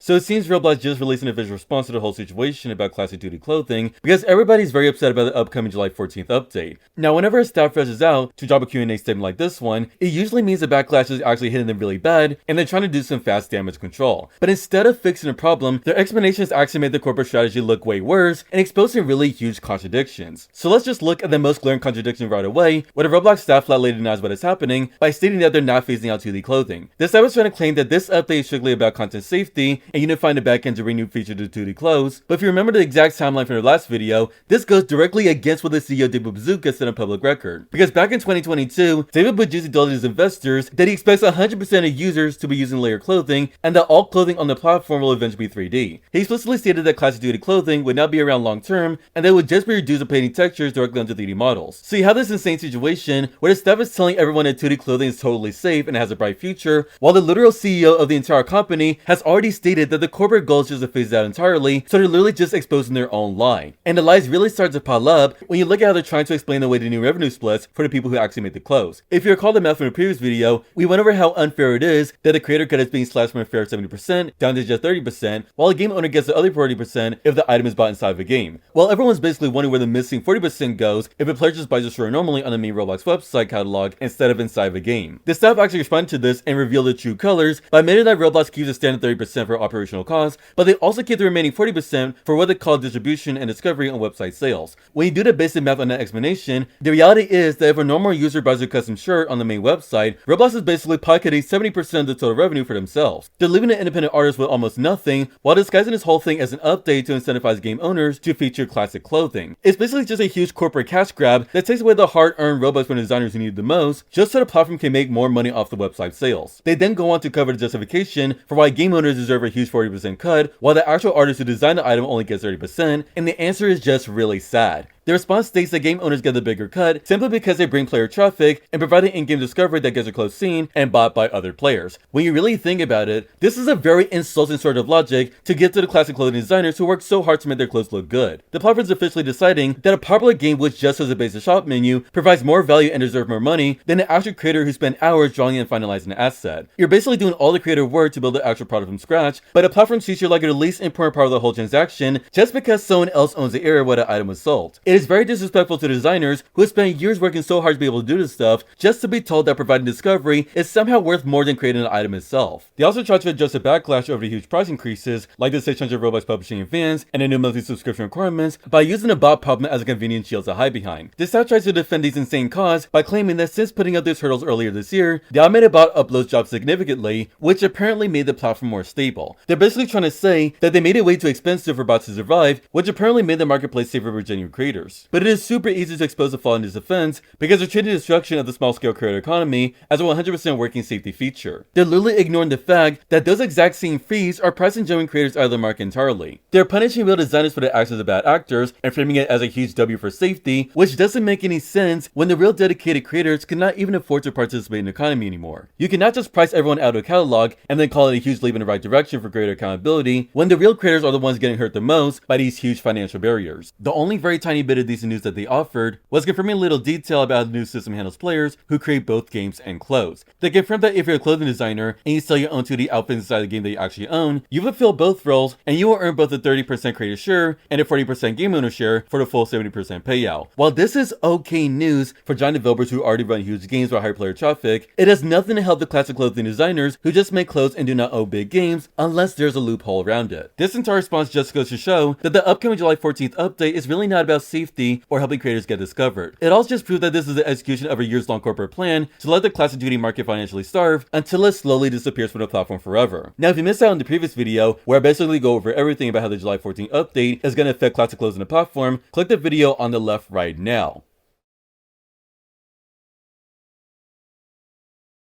So it seems Roblox just released an official response to the whole situation about classic duty clothing because everybody's very upset about the upcoming July 14th update. Now, whenever a staff rushes out to drop a Q&A statement like this one, it usually means the backlash is actually hitting them really bad and they're trying to do some fast damage control. But instead of fixing the problem, their explanations actually made the corporate strategy look way worse and exposed some really huge contradictions. So let's just look at the most glaring contradiction right away, where the Roblox staff flatly denies what is happening by stating that they're not phasing out 2D clothing. The staff is trying to claim that this update is strictly about content safety and unifying the backend to bring new features to 2D clothes, but if you remember the exact timeline from their last video, this goes directly against what the CEO David Bazooka said on public record. Because back in 2022, David Bazooka told his investors that he expects 100% of users to be using layered clothing and that all clothing on the platform will eventually be 3D. He explicitly stated that classic 2D clothing would not be around long term and that it would just be reduced to painting textures directly onto 3D models. So you have this insane situation where the staff is telling everyone that 2D clothing is totally safe and has a bright future, while the literal CEO of the entire company has already stated that the corporate goal is just to phase it out entirely, so they're literally just exposing their own lie. And the lies really start to pile up when you look at how they're trying to explain away the new revenue splits for the people who actually make the clothes. If you recall the math from the previous video, we went over how unfair it is that the creator cut is being slashed from a fair 70% down to just 30%, while a game owner gets the other 40% if the item is bought inside of a game. Well, everyone's basically wondering where the missing 40% goes if a player just buys a store normally on the main Roblox website catalog instead of inside of a game. The staff actually responded to this and revealed the true colors by admitting that Roblox keeps a standard 30% for operational costs, but they also keep the remaining 40% for what they call distribution and discovery on website sales. When you do the basic math on that explanation, the reality is that if a normal user buys a custom shirt on the main website, Roblox is basically pocketing 70% of the total revenue for themselves. They're leaving the independent artists with almost nothing, while disguising this whole thing as an update to incentivize game owners to feature classic clothing. It's basically just a huge corporate cash grab that takes away the hard-earned Robux from designers who need it the most, just so the platform can make more money off the website sales. They then go on to cover the justification for why game owners deserve a huge 40% cut, while the actual artist who designed the item only gets 30%, and the answer is just really sad. The response states that game owners get the bigger cut simply because they bring player traffic and provide an in-game discovery that gets a close seen and bought by other players. When you really think about it, this is a very insulting sort of logic to give to the classic clothing designers who work so hard to make their clothes look good. The platform is officially deciding that a popular game which just has a basic shop menu provides more value and deserves more money than the actual creator who spent hours drawing and finalizing the asset. You're basically doing all the creative work to build the actual product from scratch, but the platform treats you like the least important part of the whole transaction just because someone else owns the area where the item was sold. It is very disrespectful to designers who have spent years working so hard to be able to do this stuff just to be told that providing discovery is somehow worth more than creating the item itself. They also tried to adjust the backlash over the huge price increases, like the 600 Robux publishing advance and the new monthly subscription requirements, by using the bot problem as a convenient shield to hide behind. The staff tries to defend these insane costs by claiming that since putting up these hurdles earlier this year, the automated bot uploads dropped significantly, which apparently made the platform more stable. They're basically trying to say that they made it way too expensive for bots to survive, which apparently made the marketplace safer for genuine creators. But it is super easy to expose a flaw in this defense because they're treating the destruction of the small-scale creator economy as a 100% working safety feature. They're literally ignoring the fact that those exact same fees are pricing genuine creators out of the market entirely. They're punishing real designers for their actions of bad actors and framing it as a huge W for safety, which doesn't make any sense when the real dedicated creators cannot even afford to participate in the economy anymore. You cannot just price everyone out of a catalog and then call it a huge leap in the right direction for greater accountability when the real creators are the ones getting hurt the most by these huge financial barriers. The only very tiny bit of decent news that they offered was confirming a little detail about how the new system handles players who create both games and clothes. They confirmed that if you're a clothing designer and you sell your own 2D outfits inside the game that you actually own, you fulfill both roles and you will earn both a 30% creator share and a 40% game owner share for the full 70% payout. While this is okay news for giant developers who already run huge games with high player traffic, it does nothing to help the classic clothing designers who just make clothes and do not own big games unless there's a loophole around it. This entire response just goes to show that the upcoming July 14th update is really not about safety or helping creators get discovered. It also just proves that this is the execution of a years-long corporate plan to let the classic duty market financially starve until it slowly disappears from the platform forever. Now, if you missed out on the previous video where I basically go over everything about how the July 14th update is going to affect classic clothes on the platform, click the video on the left right now.